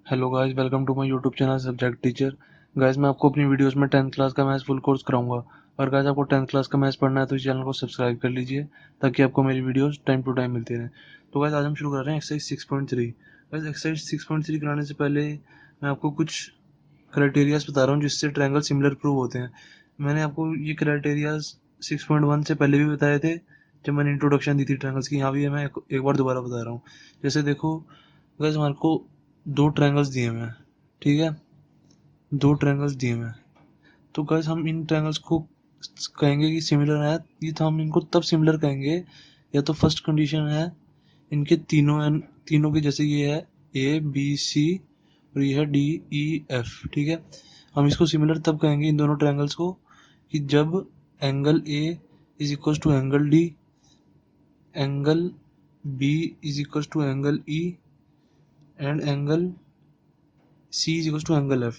Hello guys, welcome to my YouTube channel subject teacher. Guys, मैं आपको अपनी videos में 10th क्लास का मैथ्स फुल कोर्स कराऊंगा। और गाइस, आपको 10th क्लास का मैथ्स पढ़ना है तो इस चैनल को सब्सक्राइब कर लीजिए ताकि आपको मेरी वीडियोस टाइम टू टाइम मिलती रहें। तो गाइस, आज हम शुरू कर रहे हैं एक्सरसाइज 6.3। गाइस, एक्सरसाइज 6.3 कराने से पहले मैं आपको कुछ क्राइटेरियाज बता रहा हूँ जिससे ट्रायंगल सिमिलर प्रूव होते हैं। मैंने आपको ये क्राइटेरियाज 6.1 से पहले भी बताए थे जब मैंने इंट्रोडक्शन दी थी ट्रायंगल्स की। यहाँ भी मैं एक बार दोबारा बता रहा हूँ। जैसे देखो गाइस, हमारे को दो ट्रायंगल्स दिए हुए हैं, ठीक है। दो ट्रायंगल्स दिए हुए हैं, तो गाइस हम इन ट्रायंगल्स को कहेंगे कि सिमिलर है। ये तो हम इनको तब सिमिलर कहेंगे या तो फर्स्ट कंडीशन है इनके तीनों के, जैसे ये है ए बी सी और ये है डी ई एफ, ठीक है। हम इसको सिमिलर तब कहेंगे इन दोनों ट्रायंगल्स को कि जब angle A is equal to angle D, angle B is equal to angle E and angle C is equal to angle F.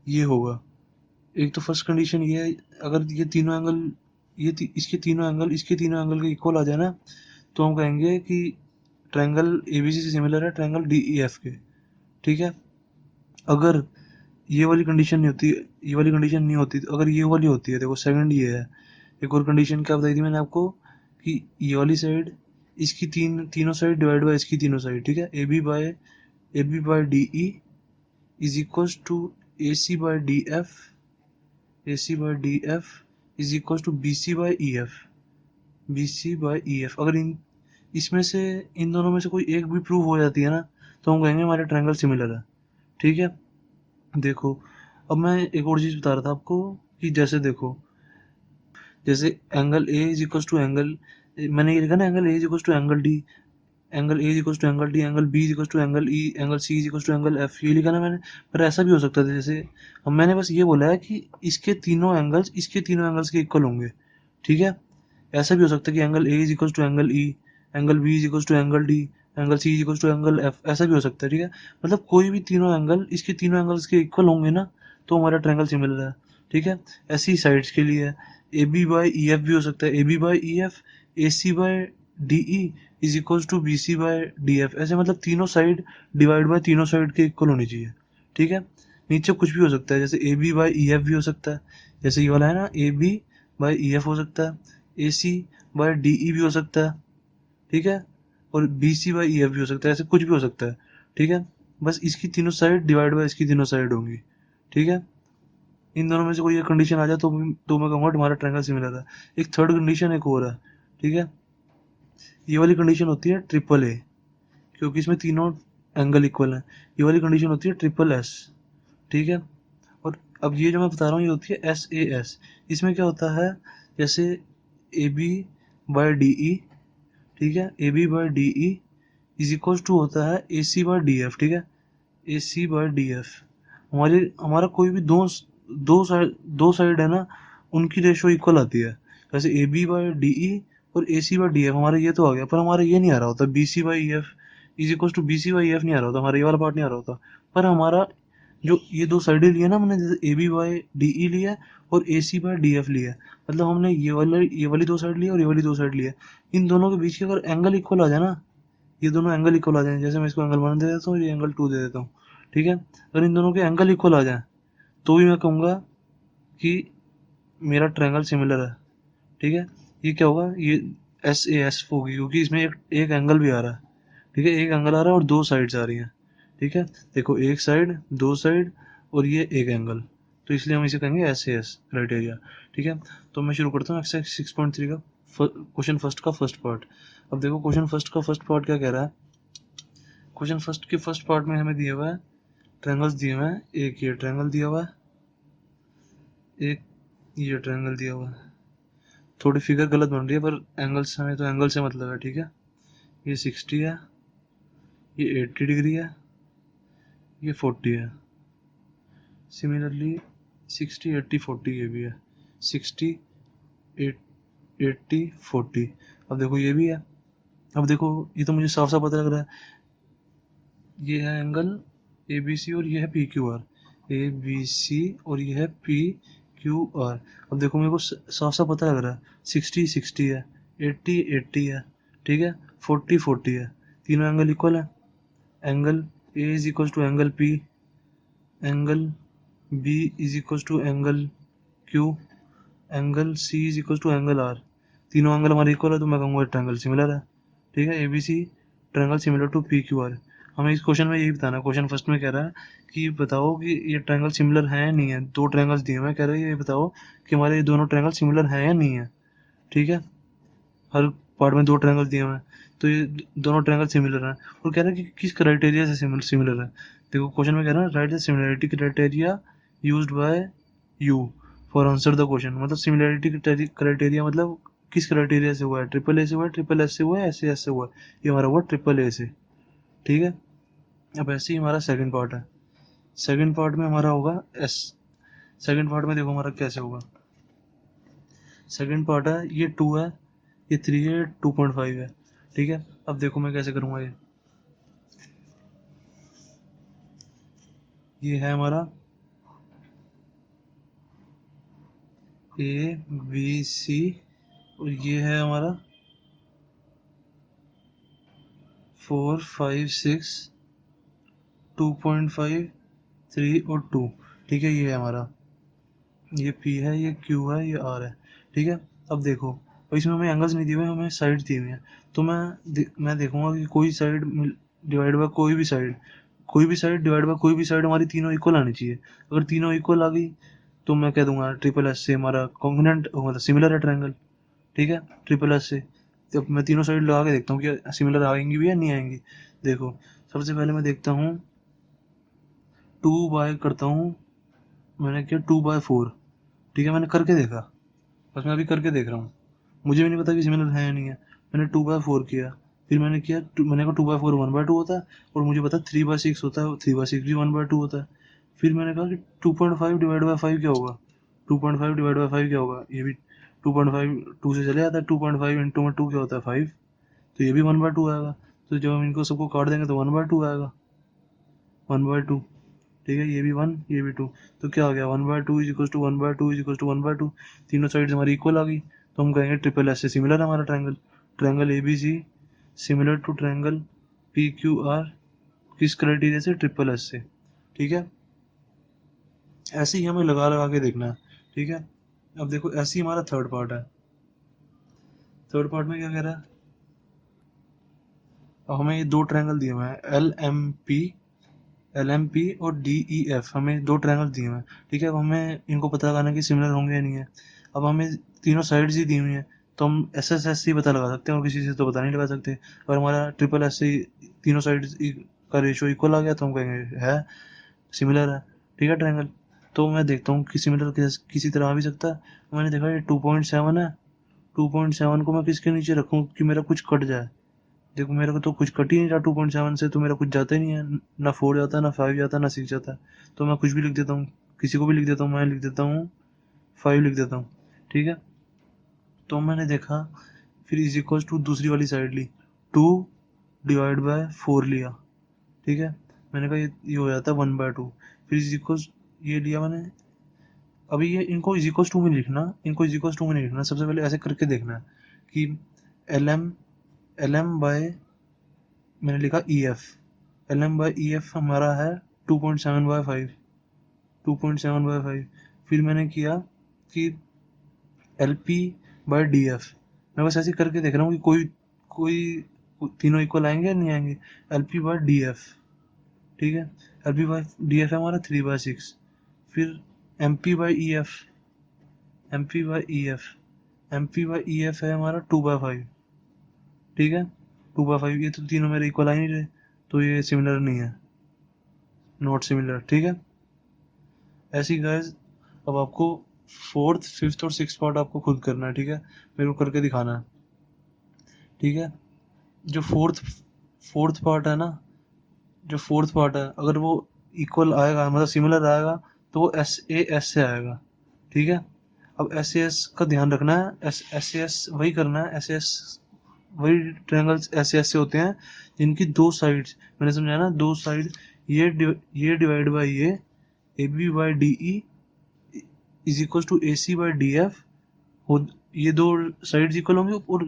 ये होगा। एक तो फर्स्ट कंडीशन ये है, अगर ये तीनों एंगल इसके तीनों एंगल के इक्वल आ जाए ना, तो हम कहेंगे कि ट्रायंगल एबीसी से सिमिलर है ट्रायंगल डीईएफ के, ठीक है। अगर ये वाली कंडीशन नहीं होती, ये वाली कंडीशन नहीं होती, तो अगर ये वाली होती है, देखो सेकंड ये है। एक और कंडीशन क्या बताई थी मैंने आपको कि ये वाली साइड इसकी तीनों साइड डिवाइड बाय इसकी तीनों साइड, ठीक है। A B by D E is equal to A C by D F, A C by D F is equal to B C by E F, B C by E F. अगर इसमें से इन दोनों में से कोई एक भी prove हो जाती है ना, तो हम कहेंगे हमारे ट्रायंगल सिमिलर है, ठीक है। देखो, अब मैं एक और चीज़ बता रहा था आपको कि जैसे देखो, जैसे angle A is equal to angle, मैंने ये लिखा ना, angle A is equal to angle D, angle A is equal to angle D, angle B is equal to angle E, angle C is equal to angle F, ये लिखा ना मैंने। पर ऐसा भी हो सकता था, जैसे अब मैंने बस ये बोला है कि इसके तीनों एंगल्स के इक्वल होंगे, ठीक है। ऐसा भी हो सकता है कि angle A is equal to angle E, angle B is equal to angle D, angle C is equal to angle F, ऐसा भी हो सकता है, ठीक है। मतलब कोई भी तीनों एंगल इसके तीनों एंगल्स के इक्वल होंगे ना, तो हमारा ट्रायंगल सिमिलर है, ठीक है। ऐसी ही साइड्स के लिए है, A B by E F भी हो सकता है, A B by E F, A C by D E is equal to B C by D F. ऐसे मतलब तीनों साइड डिवाइड बाय तीनों साइड के इक्वल होनी चाहिए, ठीक है। नीचे कुछ भी हो सकता है, जैसे A B by E F भी हो सकता है, जैसे ये वाला है ना, A B by E F हो सकता है, ए सी बाय डी ई भी हो सकता है, ठीक है। और B C by E F भी हो सकता है, ऐसे कुछ भी हो सकता है, ठीक है। बस इसकी तीनों साइड डिवाइड बाय इसकी तीनों साइड होंगी, ठीक है। इन दोनों में से कोई एक कंडीशन आ जाए तो मैं कहूँगा तुम्हारा ट्रायंगल सिमिलर है। एक थर्ड कंडीशन एक और है, ठीक है। ये वाली कंडीशन होती है ट्रिपल ए, क्योंकि इसमें तीनों एंगल इक्वल हैं। ये वाली कंडीशन होती है ट्रिपल एस, ठीक है। और अब ये जो मैं बता रहा हूँ ये होती है एस ए एस। इसमें क्या होता है, जैसे A B by D E, ठीक है, A B by D E is equal to होता है A C by D F, ठीक है। A C by D F, हमारा कोई भी दो साइड है ना, उनकी रेशो इक्वल आती है। जैसे A B by D E और A C by D F, हमारा ये तो आ गया, पर हमारा ये नहीं आ रहा होता B C by F is equal to B C by F, नहीं आ रहा होता हमारा, ये वाला पार्ट नहीं आ रहा होता। पर हमारा जो ये दो साइडें ली है ना हमने, जैसे A B by D E लिया है और A C by D F लिया है, मतलब हमने ये वाली दो साइड ली है और ये वाली दो साइड ली है। इन दोनों के बीच के अगर एंगल इक्वल आ जाए ना, ये दोनों एंगल इक्वल आ जाए, जैसे मैं इसको एंगल 1 दे देता हूँ, ये एंगल 2 दे देता हूँ, ठीक है। अगर इन दोनों के एंगल इक्वल आ जाए तो भी मैं कहूँगा कि मेरा ट्रायंगल सिमिलर है, ठीक है। ये क्या होगा, ये एस ए एस होगी, क्योंकि इसमें एक एंगल भी आ रहा है, ठीक है। एक एंगल आ रहा है और दो साइड्स आ रही हैं, ठीक है। देखो, एक साइड, दो साइड और ये एक एंगल, तो इसलिए हम इसे कहेंगे एस ए एस क्राइटेरिया, ठीक है। तो मैं शुरू करता हूँ एक्सरसाइज 6.3 का क्वेश्चन फर्स्ट का फर्स्ट पार्ट। अब देखो, क्वेश्चन फर्स्ट का फर्स्ट पार्ट क्या कह रहा है। क्वेश्चन फर्स्ट के फर्स्ट पार्ट में हमें दिया हुआ है ट्रायंगल्स दिए हुए हैं। एक ये ट्रायंगल दिया हुआ है, एक ये ट्रायंगल दिया हुआ है। थोड़ी फिगर गलत बन रही है, पर एंगल्स हमें तो एंगल से मतलब है, ठीक है। ये 60 है, ये 80 डिग्री है, ये 40 है। सिमिलरली 60 80 40 ये भी है, 60 80 40। अब देखो ये भी है। अब देखो, ये तो मुझे साफ साफ पता लग रहा है, ये है एंगल ए बी सी और ये है P Q R, A B C और ये है पी क्यू आर। अब देखो, मेरे को साफ साफ पता लग रहा है 60 60 है, 80 80 है, ठीक है, 40 40 है। तीनों एंगल इक्वल है, angle A is equal to angle P, angle B is equal to angle Q, angle C is equal to angle R. तीनों एंगल हमारे इक्वल है तो मैं कहूँगा ट्रायंगल सिमिलर है। ठीक है, A B C triangle similar to P Q R. हमें इस क्वेश्चन में यही बताना है। क्वेश्चन फर्स्ट में कह रहा है कि बताओ कि ये ट्रायंगल सिमिलर है या नहीं है। दो ट्रायंगल्स दिए हुए हैं, कह रहे हैं ये बताओ कि हमारे ये दोनों ट्रायंगल सिमिलर है या नहीं है। ठीक है, हर पार्ट में दो ट्रायंगल दिए हुए हैं तो ये दोनों ट्रायंगल सिमिलर हैं। और कह रहा है कि किस क्राइटेरिया से सिमिलर है। देखो क्वेश्चन में कह रहा है right the similarity criteria used by you for answer the question. मतलब सिमिलरिटी क्राइटेरिया मतलब किस क्राइटेरिया से हुआ है, ट्रिपल ए से हुआ है, ट्रिपल एस से हुआ है, एस से हुआ है। ये हमारा हुआ ट्रिपल ए से। ठीक है, अब ऐसे ही हमारा सेकंड पार्ट है। सेकंड पार्ट में हमारा होगा एस। सेकंड पार्ट में देखो हमारा कैसे होगा। सेकंड पार्ट है, ये 2 है, ये 3 है, 2.5 है। ठीक है, अब देखो मैं कैसे करूँगा। ये है हमारा ए बी सी, और ये है हमारा 4 5 6 2.5 3 और 2। ठीक है, ये है हमारा, ये P है, ये Q है, ये R है। ठीक है, अब देखो, और इसमें हमें एंगल्स नहीं दिए हुए, हमें साइड दी हुई है। तो मैं देखूंगा कि कोई साइड डिवाइड बाय कोई भी साइड, कोई भी साइड डिवाइड बाय कोई भी साइड हमारी तीनों इक्वल आनी चाहिए। अगर तीनों इक्वल आ गई तो मैं कह दूंगा ट्रिपल एस से हमारा कॉन्ग्रुएंट मतलब सिमिलर है ट्रायंगल। ठीक है, ट्रिपल एस से। तो अब मैं तीनों साइड लगा के देखता हूँ कि सिमिलर आएंगी भी या नहीं आएंगी। देखो, सबसे पहले मैं देखता हूँ, 2 बाय करता हूँ, मैंने किया 2/4। ठीक है, मैंने करके देखा, बस मैं अभी करके देख रहा हूँ, मुझे भी नहीं पता कि सिमिलर है या नहीं है। मैंने 2/4 किया, फिर मैंने किया मैंने कहा 2/4 1/2 होता है, और मुझे पता 3/6 होता है, 3/6 भी 1/2 होता है। फिर मैंने कहा कि 2.5 डिवाइड बाई 5 क्या होगा, 2.5 डिवाइड बाई 5 क्या होगा, ये भी 2.5 2 से चले जाता है, 2.5 इंटू में 2 क्या होता है 5, तो ये भी 1/2 आएगा। तो जब हम इनको सबको काट देंगे तो 1/2 आएगा, 1/2। ठीक है, ये भी 1, ये भी 2, तो क्या हो गया 1/2 is equal to 1/2 is equal to 1/2। तीनों साइड्स हमारी इक्वल आ गई, तो हम कहेंगे ट्रिपल एस से सिमिलर है हमारा triangle. Triangle A B C similar to triangle P Q R, किस क्राइटेरिया से, ट्रिपल एस से। ठीक है, ऐसे ही हमें लगा लगा के देखना है। ठीक है, अब देखो ऐसे ही हमारा थर्ड पार्ट है। थर्ड पार्ट में क्या कह रहा है, अब हमें ये दो ट्रायंगल दिए हुए हैं, एल एम पी और डी ई एफ, हमें दो ट्रायंगल दिए हुए हैं। ठीक है, अब हमें इनको पता लगाना है कि सिमिलर होंगे या नहीं है। अब हमें तीनों साइड्स ही दी हुई हैं, तो हम एस एस एस से पता लगा सकते हैं और किसी से तो पता नहीं लगा सकते। अगर हमारा ट्रिपल एस से तीनों साइड्स का रेशियो इक्वल आ गया तो हम कहेंगे है सिमिलर है। ठीक है, ट्रायंगल। तो मैं देखता हूँ कि सिमिलर किसी तरह आ भी सकता है। मैंने देखा ये 2.7 है, 2.7 को मैं किसके नीचे रखूँ कि मेरा कुछ कट जाए। देखो मेरे को तो कुछ कट ही नहीं रहा, 2.7 से तो मेरा कुछ जाता ही नहीं है, ना 4 जाता, ना 5 जाता, ना 6 जाता। तो मैं कुछ भी लिख देता हूँ, किसी को भी लिख देता हूँ, मैं लिख देता हूँ 5 लिख देता हूँ। ठीक है, तो मैंने देखा, फिर इज इक्वल टू दूसरी वाली साइड ली, 2 डिवाइड बाय 4 लिया। ठीक है, मैंने कहा ये हो जाता है 1/2। फिर इज इक्वल ये लिया मैंने। अभी ये इनको इज इक्वल टू में नहीं लिखना, इनको इज इक्वल टू में नहीं लिखना, सबसे पहले ऐसे करके देखना है कि एल एम बाय, मैंने लिखा E F, L M by E F हमारा है 2.7/5, 2.7/5। फिर मैंने किया कि L P by D F, मैं बस ऐसे करके देख रहा हूँ कि कोई कोई तीनों इक्वल आएंगे या नहीं आएंगे। L P by D F, ठीक है, L P by D F है हमारा 3/6। फिर M P by E F, M P by E F, M P by E F है हमारा 2/5। ठीक है, 2/5, ये तो तीनों मेरे इक्वल आ ही नहीं रहे, तो ये सिमिलर नहीं है, नॉट सिमिलर। ठीक है, ऐसी गाइस, अब आपको फोर्थ फिफ्थ और सिक्स पार्ट आपको खुद करना है। ठीक है, मेरे को करके दिखाना है। ठीक है, जो फोर्थ पार्ट है ना, जो फोर्थ पार्ट है अगर वो इक्वल आएगा मतलब सिमिलर आएगा तो वो एस से आएगा। ठीक है, अब एस का ध्यान रखना है, एस वही करना है, एस वही ट्रायंगल्स एस से होते हैं जिनकी दो साइड्स, मैंने समझाया ना, दो साइड, ये डिवाइड बाई ये, A B by D E is equal to A C by D F, ये दो साइड्स इक्वल होंगे और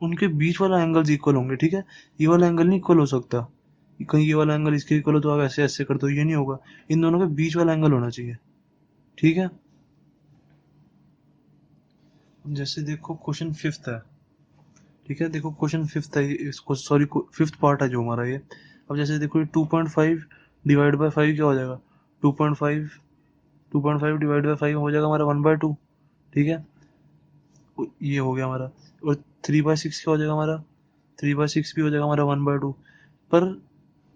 उनके बीच वाला एंगल्स इक्वल होंगे। ठीक है, ये वाला एंगल नहीं इक्वल हो सकता, कहीं ये वाला एंगल इसके इक्वल हो तो आप ऐसे ऐसे कर दो, ये नहीं होगा। इन दोनों के बीच वाला एंगल होना चाहिए, ठीक है। जैसे देखो क्वेश्चन फिफ्थ है, ठीक है, देखो क्वेश्चन फिफ्थ है इसको, सॉरी फिफ्थ पार्ट है जो हमारा ये। अब जैसे देखो ये 2.5 डिवाइड बाय 5 क्या हो जाएगा, 2.5 2.5 डिवाइड बाय 5 हो जाएगा हमारा 1/2, ठीक है। ये हो गया हमारा। और 3/6 क्या हो जाएगा हमारा, 3/6 भी हो जाएगा हमारा 1/2। पर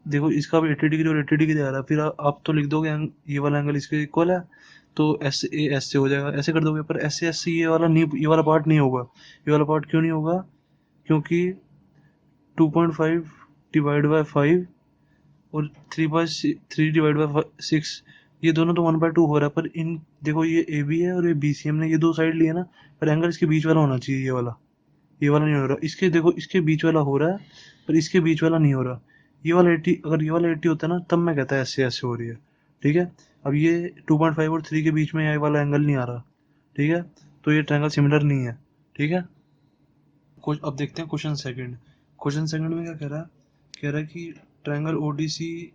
देखो इसका भी 80 डिग्री और 80 डिग्री आ रहा है, फिर आप तो लिख दोगे ये वाला एंगल इसके इक्वल है, तो एस ए एस से हो जाएगा, ऐसे कर दोगे। पर एस से ये वाला नहीं, ये वाला पार्ट नहीं होगा। ये वाला पार्ट क्यों नहीं होगा, क्योंकि 2.5 डिवाइड बाय 5 और 3 डिवाइड बाय 6, ये दोनों तो 1/2 हो रहा है। पर इन देखो ये ए बी है और ये बी सी, हमने ये दो साइड लिए ना, पर एंगल इसके बीच वाला होना चाहिए, ये वाला नहीं हो रहा। इसके देखो इसके बीच वाला हो रहा है, पर इसके बीच वाला नहीं हो रहा। ये वाला 80, अगर ये वाला 80 होता है ना, तब मैं कहता है ऐसे ऐसे हो रही है, ठीक है। अब ये 2.5 और 3 के बीच में ये वाला एंगल नहीं आ रहा, ठीक है, तो ये ट्रायंगल सिमिलर नहीं है, ठीक है। अब देखते हैं क्वेश्चन सेकंड। क्वेश्चन सेकंड में क्या कह रहा है, कह रहा है कि ट्रायंगल ओडीसी,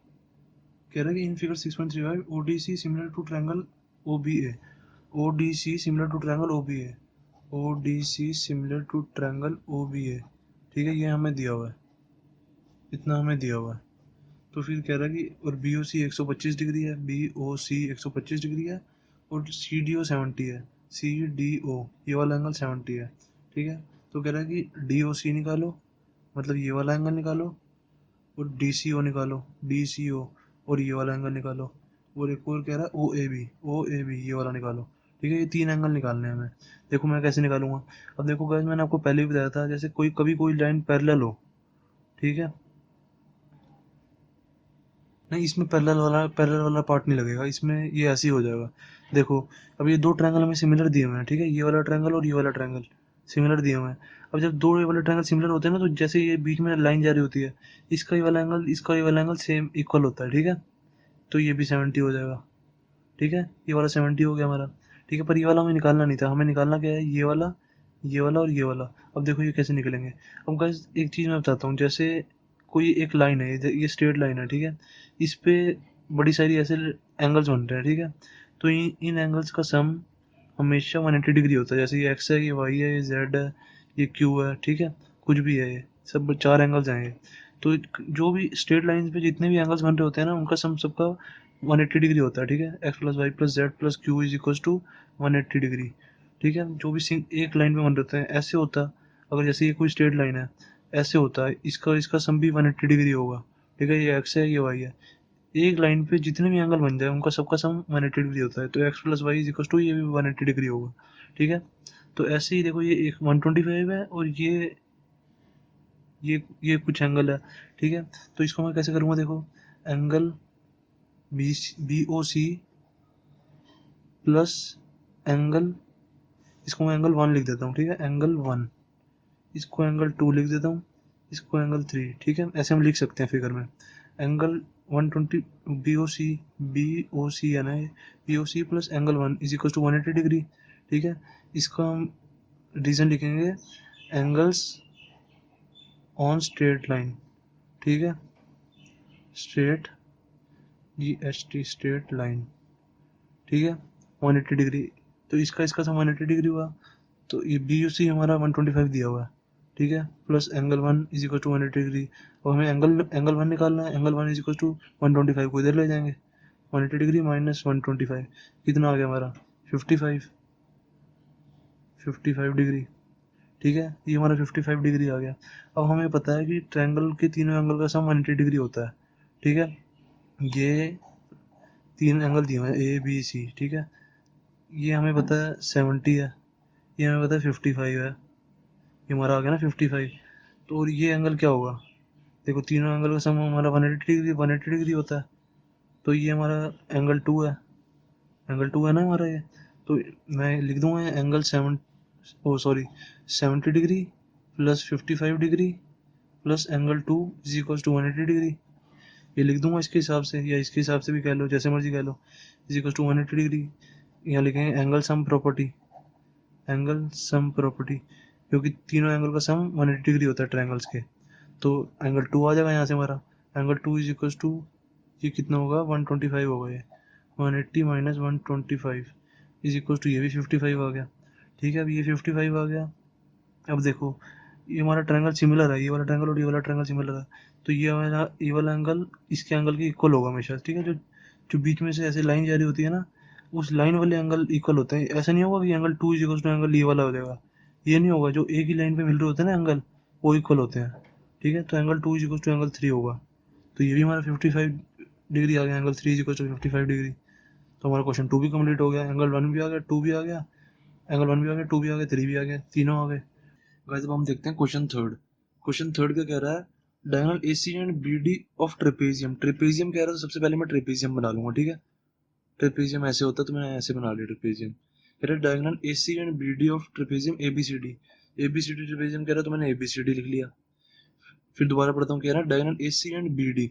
कह रहा है कि in figure 6.35 ODC similar to triangle OBA, ODC similar to triangle OBA, ODC similar to triangle OBA, ठीक है। ये हमें दिया हुआ है, इतना हमें दिया हुआ है। तो फिर कह रहा है कि और बी ओ सी 125 डिग्री है, बी ओ सी 125 डिग्री है, और सी डी ओ 70 है, सी डी ओ ये वाला एंगल 70 है, ठीक है। तो कह रहा है कि डी ओ सी निकालो, मतलब ये वाला एंगल निकालो, और डी सी ओ निकालो, डी सी ओ, और ये वाला एंगल निकालो, और एक और कह रहा है ओ ए बी ये वाला निकालो, ठीक है। ये तीन एंगल निकालने हैं हमें। देखो मैं कैसे निकालूंगा। अब देखो गाइस, मैंने आपको पहले भी बताया था, जैसे कोई लाइन पैरेलल हो, ठीक है। नहीं, इसमें पैरेलल वाला पार्ट नहीं लगेगा, इसमें ये ऐसे ही हो जाएगा। देखो अब ये दो ट्रायंगल हमें सिमिलर दिए हुए हैं, ठीक है, ये वाला ट्रायंगल और ये वाला ट्रायंगल सिमिलर दिए हुए हैं। अब जब दो ये वाले ट्रायंगल सिमिलर होते हैं ना, तो जैसे ये बीच में लाइन जा रही होती है, इसका ये वाला एंगल सेम इक्वल होता है, ठीक है। तो ये भी 70 हो जाएगा, ठीक है, ये वाला 70 हो गया हमारा, ठीक है। पर ये वाला हमें निकालना नहीं था, हमें निकालना क्या है, ये वाला और ये वाला। अब देखो ये कैसे निकलेंगे। अब गाइस एक चीज़ मैं बताता हूँ, जैसे कोई एक लाइन है, ये स्ट्रेट लाइन है, ठीक है, इस पे बड़ी सारी ऐसे एंगल्स बन रहे हैं, ठीक है। तो इन एंगल्स का सम हमेशा 180 डिग्री होता है। जैसे ये एक्स है, ये वाई है, ये जेड है, ये क्यू है, ठीक है, कुछ भी है, ये सब चार एंगल्स हैं ये। तो जो भी स्ट्रेट लाइन पे जितने भी एंगल्स बन रहे होते हैं ना, उनका सम सबका 180 डिग्री होता है, ठीक है। X plus Y plus Z plus Q is equal to 180 degree, ठीक है। जो भी एक लाइन में बन रहते हैं ऐसे होता है। अगर जैसे ये कोई स्ट्रेट लाइन है, ऐसे होता है, इसका इसका सम भी 180 डिग्री होगा, ठीक है। ये एक्स है, ये वाई है, एक लाइन पे जितने भी एंगल बन जाए उनका सबका सम 180 डिग्री होता है। तो X plus Y is equal to ये भी 180 डिग्री होगा, ठीक है। तो ऐसे ही देखो ये एक 125 है, और ये कुछ एंगल है, ठीक है। तो इसको मैं कैसे करूँगा, देखो angle B O C plus angle, इसको मैं एंगल 1 लिख देता हूँ, ठीक है, एंगल 1, इसको एंगल 2 लिख देता हूँ, इसको एंगल 3, ठीक है। ऐसे हम लिख सकते हैं फिगर में। एंगल 120 बी ओ सी है ना, B O C plus angle 1 is equal to 180 degree, ठीक है। इसका हम रीजन लिखेंगे, एंगल्स ऑन स्ट्रेट लाइन, ठीक है, स्ट्रेट GST स्ट्रेट लाइन, ठीक है, 180 डिग्री। तो इसका सब 180 डिग्री हुआ। तो ये बी यू सी हमारा 125 दिया हुआ है, ठीक है, plus angle 1 is equal to 180 degree. और हमें एंगल 1 निकालना है, एंगल 1 इज इक्वल टू 125 को इधर ले जाएंगे, 180 डिग्री माइनस 125 कितना आ गया हमारा, 55 55 डिग्री, ठीक है। ये हमारा 55 डिग्री आ गया। अब हमें पता है कि ट्रायंगल के तीनों एंगल का सम 180 डिग्री होता है, ठीक है। ये तीन एंगल दिए हुए हैं ए बी सी, ठीक है। ये हमें पता है 70 है, ये हमें पता है 55 है, ये हमारा आ गया ना 55। तो और ये एंगल क्या होगा, देखो तीनों एंगल का सम हमारा 180 डिग्री होता है। तो ये हमारा एंगल 2 है, एंगल 2 है ना हमारा ये। तो मैं लिख दूंगा angle 70 degree plus 55 degree plus angle 2 is equal to 180 degree. ये लिख दूंगा इसके हिसाब से, या इसके हिसाब से भी कह लो, जैसे मर्जी कह लो, इज इक्वल टू 180 डिग्री। यहाँ लिखेंगे एंगल सम प्रॉपर्टी, क्योंकि तीनों एंगल का सम 180 डिग्री होता है ट्रायंगल्स के। तो एंगल 2 आ जाएगा यहाँ से हमारा, एंगल 2 इज इक्वल टू, ये कितना होगा, 125 होगा ये, 180 माइनस 125 इज इक्वल टू, ये भी 55 आ गया। ठीक है, अब ये 55 आ गया। अब देखो ये हमारा ट्रायंगल सिमिलर है, ये वाला ट्रायंगल और ये वाला ट्रायंगल सिमिलर है, तो ये हमारा ये वाला एंगल इसके एंगल के इक्वल होगा हमेशा। ठीक है, जो जो बीच में से ऐसे लाइन जा रही होती है ना, उस लाइन वाले एंगल इक्वल होते हैं। ऐसा नहीं होगा कि angle 2 is equal to angle ये वाला हो जाएगा, ये नहीं होगा। जो एक ही लाइन पे मिल रहे होते हैं ना एंगल, वो इक्वल होते हैं। ठीक है, तो angle 2 is equal to angle 3 होगा, तो ये भी हमारा 55 डिग्री आ गया, angle 3 is equal to 55 degree. तो हमारा क्वेश्चन 2 भी कंप्लीट हो गया, एंगल 1 भी आ गया, 2 भी आ गया, एंगल 1 भी आ गया, 2 भी आ गया, 3 भी आ गया, तीनों आ गए। गाइस अब हम देखते हैं क्वेश्चन थर्ड। क्वेश्चन थर्ड क्या कह रहा है, diagonal AC and BD of trapezium. Trapezium कह रहा है, तो सबसे पहले मैं ट्रेपेजियम बना लूंगा। ठीक है, ट्रेपेजियम ऐसे होता है, तो मैंने ऐसे बना लिया ट्रेपेजियम। कह रहा है diagonal AC and BD of trapezium ABCD. ABCD trapezium कह रहा है, तो मैंने एबीसीडी लिख लिया। फिर दोबारा पढ़ता हूँ, कह रहा है diagonal AC and BD,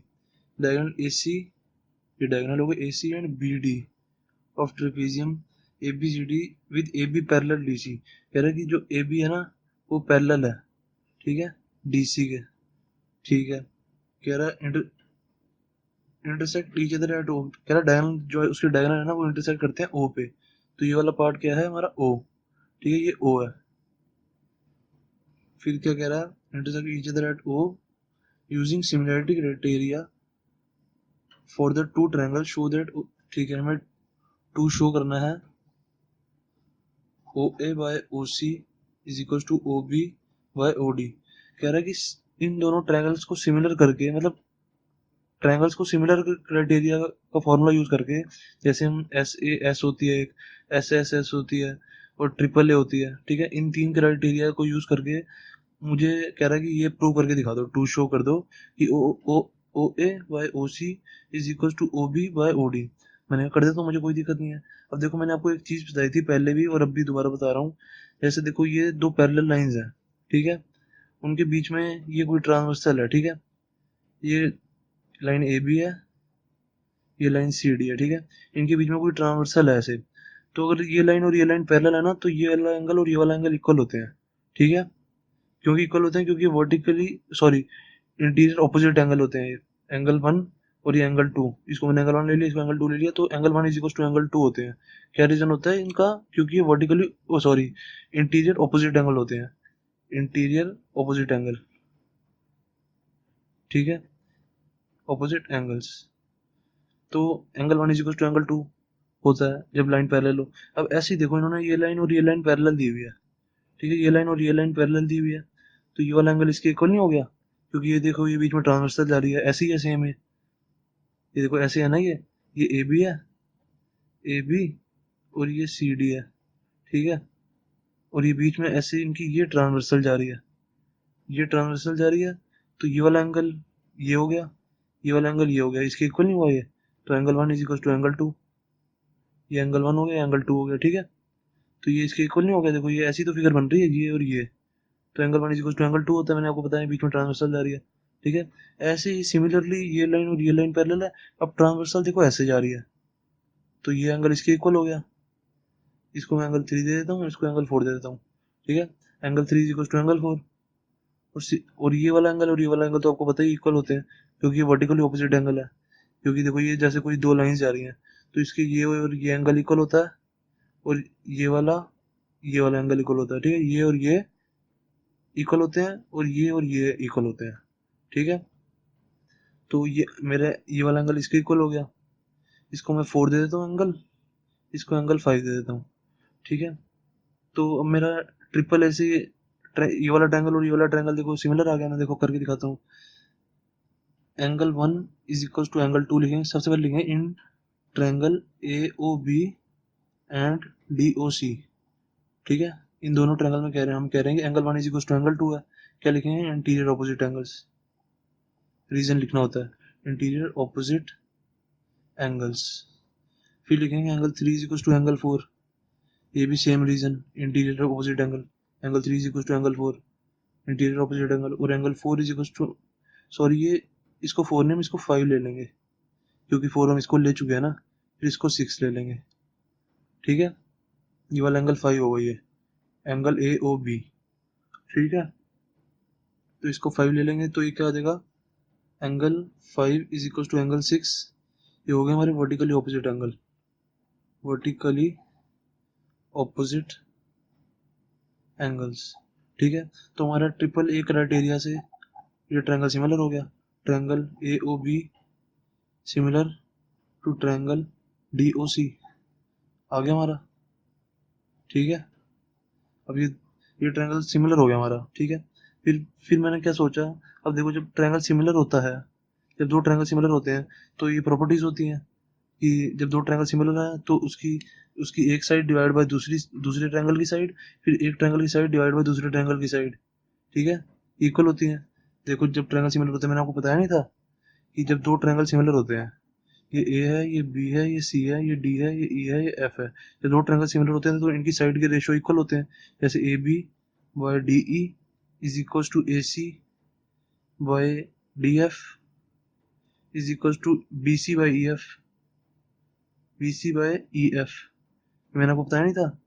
diagonal AC, ये डायगोनल होगा AC and BD of trapezium ABCD with AB parallel DC. कह रहा है कि जो एबी है ना, वो पैरेलल है, ठीक है, डीसी के। ठीक है, कह रहा है इंटरसेक्ट ईच अदर एट ओ। कह रहा है डायगोनल जो है उसके डायगोनल है ना, वो इंटरसेक्ट करते हैं ओ पे। तो ये वाला पार्ट क्या है हमारा, ओ। ठीक है, ये ओ है। फिर क्या कह रहा है, intersect each other at O using similarity criteria for the two triangle show that. ठीक है, हमें टू शो करना है, O A by O C is equal to O B by O D. कह रहा है कि इन दोनों ट्रायंगल्स को सिमिलर करके, मतलब ट्रायंगल्स को सिमिलर क्राइटेरिया का फॉर्मूला यूज करके, जैसे हम एस ए एस होती है, एक एस एस एस होती है, और ट्रिपल ए होती है। ठीक है, इन तीन क्राइटेरिया को यूज करके मुझे कह रहा है कि ये प्रूव करके दिखा दो, टू शो कर दो कि O A by O C is equal to O B by O D. मैंने कर देता हूँ, मुझे कोई दिक्कत नहीं है। अब देखो मैंने आपको एक चीज बताई थी पहले भी और अब भी दोबारा बता रहा हूँ। जैसे देखो ये दो पैरेलल लाइंस हैं, ठीक है, उनके बीच में ये कोई ट्रांसवर्सल है। ठीक है, ये लाइन ए बी है, ये लाइन सी डी है। ठीक है, इनके बीच में कोई ट्रांसवर्सल है ऐसे। तो अगर ये लाइन और ये लाइन पैरेलल है ना, तो ये वाला एंगल और ये वाला एंगल इक्वल होते हैं। ठीक है, क्योंकि इक्वल होते हैं क्योंकि vertically, sorry, interior opposite angle होते हैं। एंगल 1 और ये एंगल 2, इसको मैंने एंगल 1 ले लिया, इसको एंगल 2 ले लिया, तो angle 1 is equal to angle 2 होते हैं। क्या रीजन होता है इनका, क्योंकि ये vertically, oh sorry, interior opposite angle होते हैं, इंटीरियर ऑपोजिट एंगल। ठीक है, ऑपोजिट एंगल्स। तो angle 1 is equal to angle 2 होता है जब लाइन पैरेलल हो। अब ऐसे ही देखो, इन्होंने ये लाइन और ये लाइन पैरेलल दी हुई है। ठीक है, ये लाइन और ये लाइन पैरेलल दी हुई है, तो ये वाला एंगल इसके इक्वल नहीं हो गया, क्योंकि ये देखो ये बीच में ट्रांसवर्सल जा रही है, ऐसे ही है सेम है। ये देखो ऐसे है ना, ये ए बी है, ए बी, और ये सी डी है। ठीक है, और ये बीच में ऐसे इनकी ये ट्रांसवर्सल जा रही है, ये ट्रांसवर्सल जा रही है, तो ये वाला एंगल ये हो गया, ये वाला एंगल ये हो गया, इसके इक्वल नहीं हुआ ये। तो angle 1 is equal to angle 2, ये एंगल 1 हो गया, एंगल 2 हो गया। ठीक है, तो ये इसके इक्वल नहीं हो गया। देखो ये ऐसी तो फिगर बन रही है, ये और ये, तो angle 1 is equal to angle 2 होता है, मैंने आपको बताया, बीच में ट्रांसवर्सल जा रही है। ठीक है, ऐसे ही सिमिलरली ये लाइन और ये लाइन पैरेलल है। अब ट्रांसवर्सल देखो ऐसे जा रही है, तो ये एंगल इसके इक्वल हो गया, इसको मैं एंगल 3 दे देता हूँ, इसको एंगल 4 दे देता हूँ। ठीक है, angle 3 is equal to angle 4, और ये वाला एंगल और ये वाला एंगल तो आपको पता ही इक्वल होते हैं, क्योंकि ये वर्टिकली ऑपोजिट एंगल है। क्योंकि देखो ये जैसे कोई दो लाइंस जा रही हैं, तो इसके ये और ये एंगल इक्वल होता है, और ये वाला एंगल इक्वल होता है। ठीक है, ये और ये इक्वल होते हैं, और ये इक्वल होते हैं। ठीक है, तो ये मेरा ये वाला एंगल इसके इक्वल हो गया, इसको मैं 4 दे देता हूँ एंगल, इसको एंगल 5 दे देता हूँ। ठीक है, तो अब मेरा ट्रिपल ऐसे ये वाला ट्रायंगल और ये वाला ट्रायंगल देखो सिमिलर आ गया। मैं देखो करके दिखाता हूँ। Angle 1 is equal to angle 2 लिखेंगे, सबसे पहले लिखेंगे in triangle A O B and D O C. ठीक है, इन दोनों ट्रायंगल में हम कह रहे हैं कि angle 1 is equal to angle 2 है। क्या लिखेंगे, इंटीरियर ऑपोजिट एंगल्स, रीजन लिखना होता है, इंटीरियर ऑपोजिट एंगल्स। फिर लिखेंगे angle 3 is equal to angle 4, ये भी same reason, interior opposite angle, angle 3 is equal to angle 4, interior opposite angle. और angle 4 is equal to, sorry ये इसको 4 नहीं, हम इसको 5 ले लेंगे, क्योंकि 4 हम इसको ले चुके हैं ना, फिर इसको 6 ले लेंगे। ठीक है, ये वाला एंगल 5 होगा, ये एंगल ए ओ बी। ठीक है, तो इसको 5 ले लेंगे, तो ये क्या आ जाएगा, angle 5 is equal to angle 6, ये हो गया हमारे vertically opposite angle, vertically opposite angles. ठीक है, तो हमारा ट्रिपल ए क्राइटेरिया से ये ट्रायंगल सिमिलर हो गया, triangle A O B similar to triangle D O C आ गया हमारा। ठीक है, अब ये ट्रायंगल सिमिलर हो गया हमारा। ठीक है, फिर मैंने क्या सोचा, अब देखो जब ट्रायंगल सिमिलर होता है, जब दो ट्रायंगल सिमिलर होते हैं तो ये प्रॉपर्टीज होती हैं कि जब दो ट्रायंगल सिमिलर है तो उसकी उसकी एक साइड डिवाइड बाय दूसरे ट्रायंगल की साइड, फिर एक ट्रायंगल की साइड डिवाइड बाय दूसरे ट्रायंगल की साइड, ठीक है, इक्वल होती हैं। देखो जब ट्रायंगल सिमिलर होते हैं, मैंने आपको बताया नहीं था कि जब दो ट्रायंगल सिमिलर होते हैं, ये ए है, ये बी है, ये सी है, ये डी है, ये ई है, ये एफ है, जब दो ट्रायंगल सिमिलर होते हैं तो इनकी साइड के रेशियो इक्वल होते हैं। जैसे A B by D E is equal to A C by D F is equal to B C by E F, B C by E F. मैंने आपको बताया नहीं था,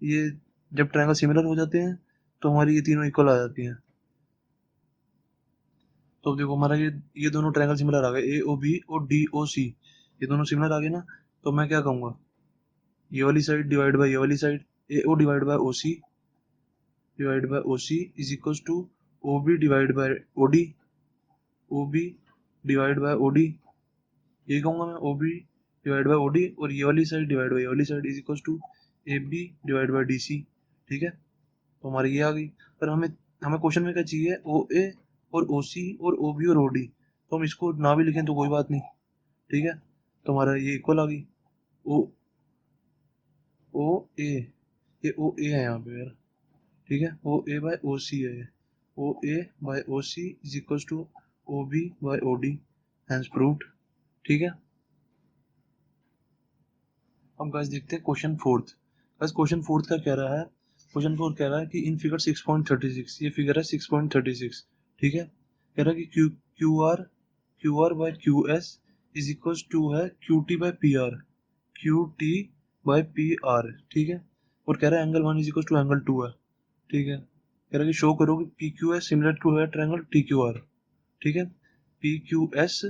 ये जब ट्रायंगल सिमिलर हो जाते हैं तो हमारी ये तीनों इक्वल आ जाती हैं। तो अब देखो हमारा ये दोनों ट्रायंगल सिमिलर आ गए, ए ओ बी और डी ओ सी, ये दोनों सिमिलर आ गए ना। तो मैं क्या कहूँगा, ये वाली साइड डिवाइड बाय ये वाली side, A O divide by O C is equal to O B divide by O D, O B divide by O D, ये कहूँगा मैं, O B divide by O D, और ये वाली side divide by ये वाली side is equal to A B divide by D C. ठीक है, तो हमारी ये आ गई। पर हमें हमें क्वेश्चन में क्या चाहिए, ओ ए और ओ सी और ओ बी और ओ डी, तो हम इसको ना भी लिखें तो कोई बात नहीं। ठीक है, तो हमारा ये इक्वल आ गई, ओ ओ ए, ये ओ ए है यहाँ पे यार। ठीक है, O A by O C है ये, O A by O C is equal to O B by O D, hence proved. ठीक है, अब गाइस देखते हैं question fourth. Guys question fourth का कह रहा है, क्वेश्चन फोर्थ कह रहा है कि इन फिगर 6.36, ये फिगर है 6.36। ठीक है, कह रहा है कि Q R by Q S is equal to है Q T by P R, Q T by P R. ठीक है, और कह रहा है angle 1 is equal to angle 2 है। ठीक है, कह रहा है कि शो करो कि P Q S similar to है ट्रायंगल टी क्यू आर। ठीक है, P Q S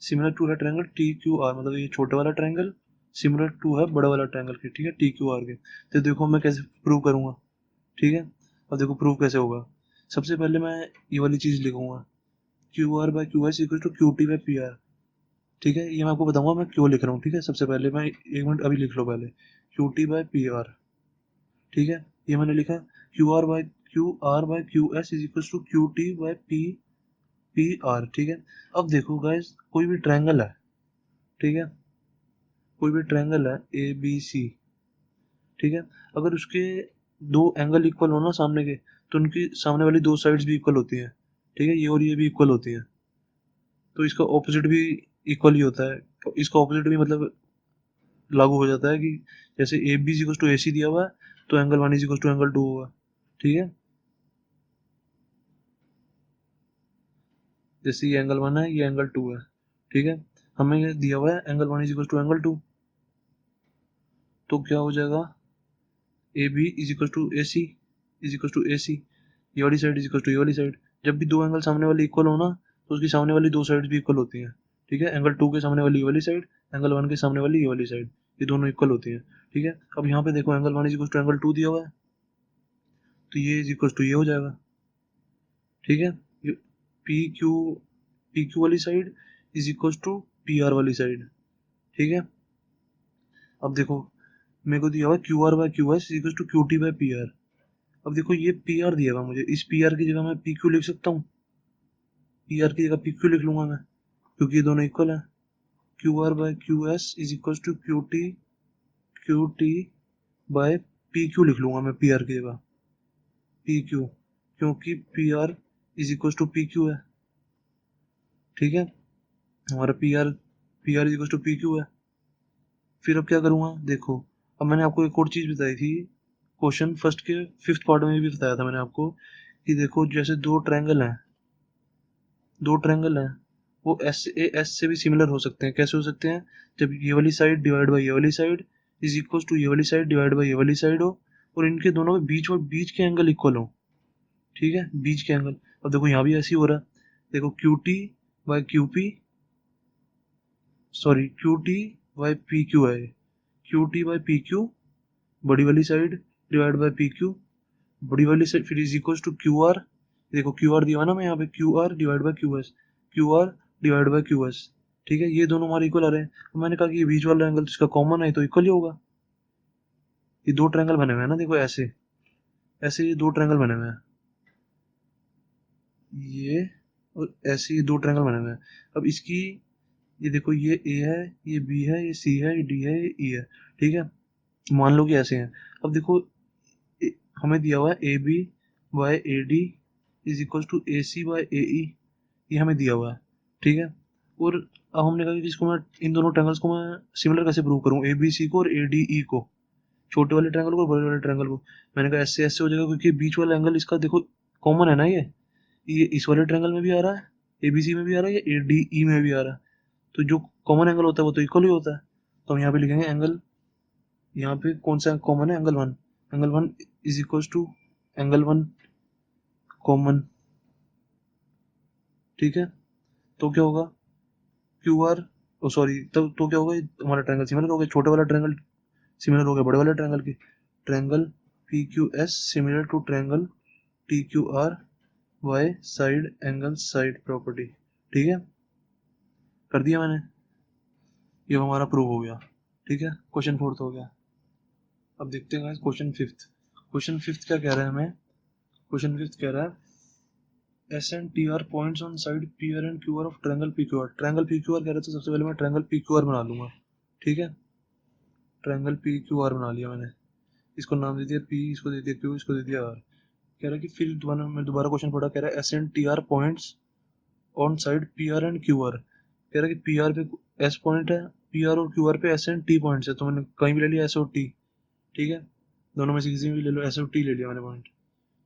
similar to है ट्रायंगल टी क्यू आर, मतलब ये छोटा वाला ट्रायंगल सिमिलर टू है बड़ा वाला ट्रायंगल के। ठीक है, टी क्यू आर के। तो देखो मैं कैसे प्रूव करूंगा। ठीक है, अब देखो प्रूव कैसे होगा। सबसे पहले मैं ये वाली चीज लिखूंगा, Q R by Q S equal to Q T by P R. ठीक है, ये मैं आपको बताऊंगा मैं क्यों लिख रहा हूँ। ठीक है, सबसे पहले मैं 1 मिनट अभी लिख लो पहले, Q T by P R. ठीक है, ये मैंने लिखा, Q R by Q S is equal to Q T by P P R. ठीक है, अब देखो गाइस कोई भी ट्रायंगल है, ठीक है, कोई भी ट्रायंगल है ए बी सी, ठीक है, अगर उसके दो एंगल इक्वल हो ना सामने के, तो उनकी सामने वाली दो साइड्स भी इक्वल होती हैं। ठीक है, ये और ये भी इक्वल होती हैं, तो इसका ऑपोजिट भी इक्वल ही होता है। तो इसका ऑपोजिट भी मतलब लागू हो जाता है कि जैसे A B equal to A C दिया हुआ है, तो angle 1 is equal to angle 2 होगा। ठीक है, जैसे ये एंगल 1 है, ये एंगल 2 है। ठीक है, हमें ये दिया हुआ है angle 1 is equal to angle 2, तो क्या हो जाएगा, A B is equal to A C is equal to A C, ये वाली साइड इज इक्वल टू ये वाली साइड। जब भी दो एंगल सामने वाले इक्वल हो ना, तो उसकी सामने वाली दो साइड भी इक्वल होती हैं। ठीक है, एंगल 2 के सामने वाली ये वाली साइड, एंगल 1 के सामने वाली ये वाली साइड, ये दोनों इक्वल होती हैं। ठीक है, अब यहाँ पे देखो angle 1 is equal to angle 2 दिया हुआ है, तो ये इज इक्वल टू ये हो जाएगा। ठीक है, पी क्यू वाली side is equal to P R वाली साइड। ठीक है, अब देखो मेरे को दिया हुआ Q R by Q S equal to Q T by P R. अब देखो ये पी आर दिया हुआ मुझे, इस पी आर की जगह मैं पी क्यू लिख सकता हूँ, पी आर की जगह पी क्यू लिख लूंगा मैं, क्योंकि ये दोनों इक्वल है। Q R by Q S is equal to Q T by P Q लिख लूंगा मैं, पी आर की जगह पी क्यू, क्योंकि P R is equal to P Q है। ठीक है, हमारा P R is equal to P Q है। फिर अब क्या करूँगा, देखो अब मैंने आपको एक और चीज़ बताई थी, क्वेश्चन फर्स्ट के 5th पार्ट में भी बताया था मैंने आपको कि देखो जैसे दो ट्रायंगल हैं, वो एस से भी सिमिलर हो सकते हैं। कैसे हो सकते हैं, जब ये वाली साइड डिवाइड बाई ये वाली साइड इज इक्वल टू ये वाली साइड डिवाइड बाई ये वाली साइड हो, और इनके दोनों के बीच के एंगल इक्वल हो। ठीक है, बीच के एंगल। अब देखो यहाँ भी ऐसे ही हो रहा है, देखो Q T by Q P, sorry Q T by P Q है, Q T by P Q बड़ी वाली side divide by P Q बड़ी वाली साइड, फिर is equal to Q R, देखो क्यू आर दिया ना मैं यहाँ पे, Q R divide by Q S, Q R divide by Q S. ठीक है, ये दोनों हमारे इक्वल आ रहे हैं। तो मैंने कहा कि ये बीच वाला एंगल जिसका कॉमन है तो इक्वल ही होगा। ये दो ट्रायंगल बने हुए हैं ना, देखो ऐसे ऐसे ये दो ट्रायंगल बने हुए हैं, ये और ऐसे ये दो ट्रायंगल बने हुए हैं। अब इसकी ये देखो, ये ए है, ये बी है, ये सी है, ये डी है, ये ई है। ठीक है, मान लो कि ऐसे हैं। अब देखो हमें दिया हुआ है A B by A D is equal to A C by A E, ये हमें दिया हुआ है। ठीक है, और अब हमने कहा कि इसको मैं इन दोनों ट्रायंगल्स को मैं सिमिलर कैसे प्रूव करूँ, ए बी सी को और ए डी ई को, छोटे वाले ट्रायंगल को और बड़े वाले ट्रायंगल को। मैंने कहा ऐसे ऐसे हो जाएगा क्योंकि बीच वाला एंगल इसका देखो कॉमन है ना, ये इस वाले ट्रायंगल में भी आ रहा है, एबीसी में भी आ रहा है, ये एडीई में भी आ रहा है। तो जो कॉमन एंगल होता है वो तो इक्वल ही होता है। तो हम यहाँ पे लिखेंगे एंगल, यहाँ पे कौन सा कॉमन है, angle one, angle one is equal to angle one common. ठीक है, तो क्या होगा, क्यू आर, ओ सॉरी, तो क्या होगा, हमारा ट्रायंगल सिमिलर हो गया, छोटे वाला ट्रायंगल सिमिलर हो गया बड़े वाले ट्रायंगल की। Triangle P Q S similar to triangle T Q R by side angle side property. ठीक है, कर दिया मैंने, ये हमारा प्रूव हो गया। ठीक है, क्वेश्चन फोर्थ हो गया। अब देखते हैं क्वेश्चन फिफ्थ। क्वेश्चन फिफ्थ क्या कह रहा है हमें, क्वेश्चन फिफ्थ कह रहा है S and T R points on side P R and Q R of triangle P Q are. Triangle P Q are कह रहे थे, सबसे पहले मैं ट्रायंगल पी क्यू आर बना लूंगा। ठीक है, ट्रायंगल पी क्यू आर बना लिया मैंने, इसको नाम दे दिया पी, इसको दे दिया क्यू, इसको दे दिया आर। कह रहा है कि फिर दोबारा क्वेश्चन पढ़ा, कह रहा है S and T R points on side P R and Q R. कह रहा है कि पी आर पे एस पॉइंट है, पी आर और क्यू आर पे एस एंड टी पॉइंट्स है, तो मैंने कहीं भी ले लिया एस और टी। ठीक है, दोनों में से किसी में भी ले लो, एस और टी ले लिया मैंने पॉइंट।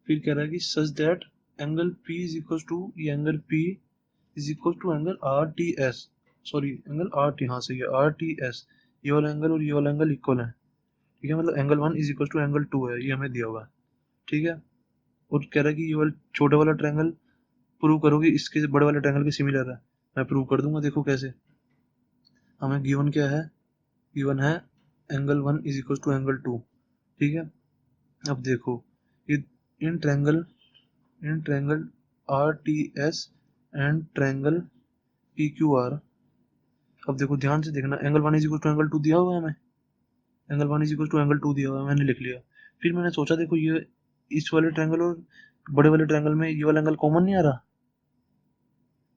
फिर कह रहा है कि such that angle P is equal to, ये angle P is equal to angle R T S, sorry angle R T, हाँ सही है आर टी एस, ये वाला एंगल और ये वाला एंगल इक्वल है। ठीक है, मतलब angle one is equal to angle two है, ये हमें दिया हुआ है। ठीक है, और कह रहा है कि ये वाला छोटे वाला ट्रायंगल प्रूव करोगे इसके बड़े वाले ट्रायंगल के सिमिलर है। मैं प्रूव कर दूंगा, देखो कैसे। हमें गिवन क्या है, गिवन है angle one is equal to angle two. ठीक है, अब देखो ये इन triangle R T S and triangle P Q R. अब देखो ध्यान से देखना, angle one is equal to angle two दिया हुआ है हमें, angle one is equal to angle two दिया हुआ है, मैंने लिख लिया। फिर मैंने सोचा देखो ये इस वाले ट्रायंगल और बड़े वाले ट्रायंगल में ये वाला एंगल कॉमन नहीं आ रहा,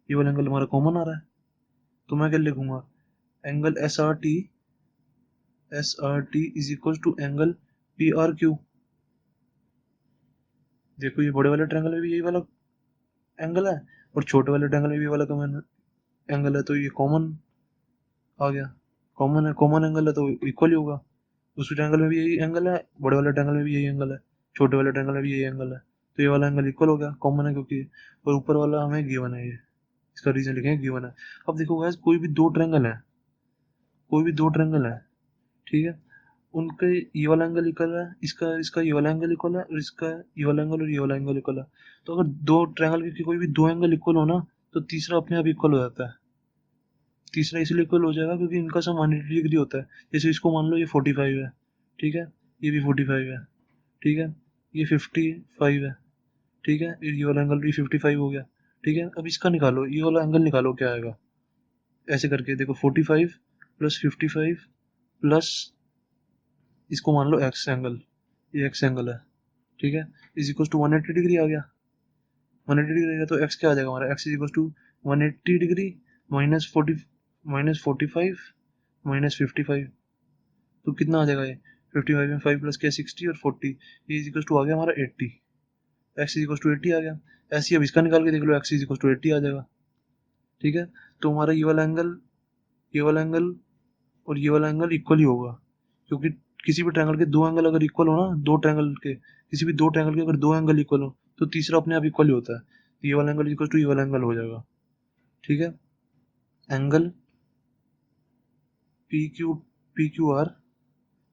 ये वाला एंगल हमारा कॉमन आ रहा है। तो मैं क्या लिखूंगा, angle S R T is equal to angle P R Q. देखो ये बड़े वाले ट्रायंगल में भी यही वाला एंगल है और छोटे वाले ट्रायंगल में भी वाला कॉमन एंगल है, तो ये कॉमन आ गया। कॉमन है, कॉमन एंगल है तो इक्वल ही होगा। दूसरे ट्रायंगल में भी यही एंगल है, बड़े वाले ट्रायंगल में भी यही एंगल है, छोटे वाले ट्रायंगल में भी यही एंगल है, तो ये वाला एंगल इक्वल हो गया, कॉमन है क्योंकि। और ऊपर वाला हमें गिवन है, ये इसका रीजन लिखेंगे गिवन है। अब देखो गाइस, कोई भी दो ट्रायंगल है, कोई भी दो ट्रायंगल है, ठीक है, उनके ये वाला एंगल इक्वल है, इसका इसका ये वाला एंगल इक्वल है, और इसका ये वाला एंगल और ये वाला एंगल इक्वल है। तो अगर दो ट्रायंगल के कोई भी दो एंगल इक्वल हो ना, तो तीसरा अपने आप इक्वल हो जाता है। तीसरा इसलिए इक्वल हो जाएगा क्योंकि इनका सम 180 डिग्री होता है। जैसे इसको मान लो ये 45 है, ठीक है, ये भी 45 है, ठीक है, ये 55 है, ठीक है, ये वाला एंगल भी 55 हो गया। ठीक है, अब इसका निकालो, ये वाला एंगल निकालो क्या आएगा, ऐसे करके देखो 45 प्लस 55 प्लस इसको मान लो एक्स एंगल, ये एक्स एंगल है, ठीक है, इज इक्वल टू 180 डिग्री आ गया। 180 डिग्री रहेगा तो एक्स क्या आ जाएगा हमारा, X is equal to 180 degree minus 45 minus 55, तो कितना आ जाएगा ये, 55 में 5 प्लस क्या 60 और 40, ये इज इक्वल टू आ गया हमारा 80, एक्स इज इक्वल टू 80 आ गया। ऐसे ही अब इसका निकाल के देख लो, एक्स इज इक्वल टू 80 आ जाएगा। ठीक है, तो हमारा ये वाला एंगल, ये वाला एंगल और ये वाला एंगल इक्वल ही होगा, क्योंकि किसी भी ट्रायंगल के दो एंगल अगर इक्वल हो ना, दो ट्रायंगल के किसी भी दो ट्रायंगल के अगर दो एंगल इक्वल हो तो तीसरा अपने आप इक्वल ही होता है, तो ये वाला एंगल इक्वल टू ये वाला एंगल हो जाएगा। ठीक है, angle P Q are,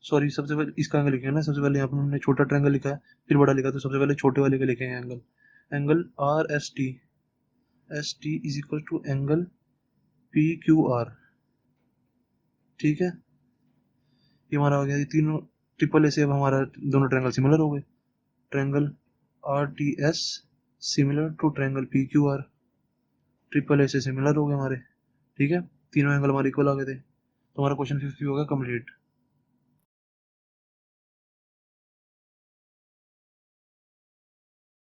sorry सबसे पहले इसका एंगल लिखेंगे ना, सबसे पहले यहाँ पर हमने छोटा ट्रायंगल लिखा है फिर बड़ा लिखा, तो सबसे पहले छोटे वाले का लिखेंगे angle, angle R S T S T is equal to angle P Q R. ठीक है, ये हमारा हो गया। ये तीनों ट्रिपल ए से अब हमारा दोनों ट्रायंगल सिमिलर हो गए। Triangle R T S similar to triangle P Q R, triple A से सिमिलर हो गए हमारे। ठीक है, तीनों एंगल हमारे इक्वल आ गए थे, तो हमारा क्वेश्चन 50 होगा कंप्लीट।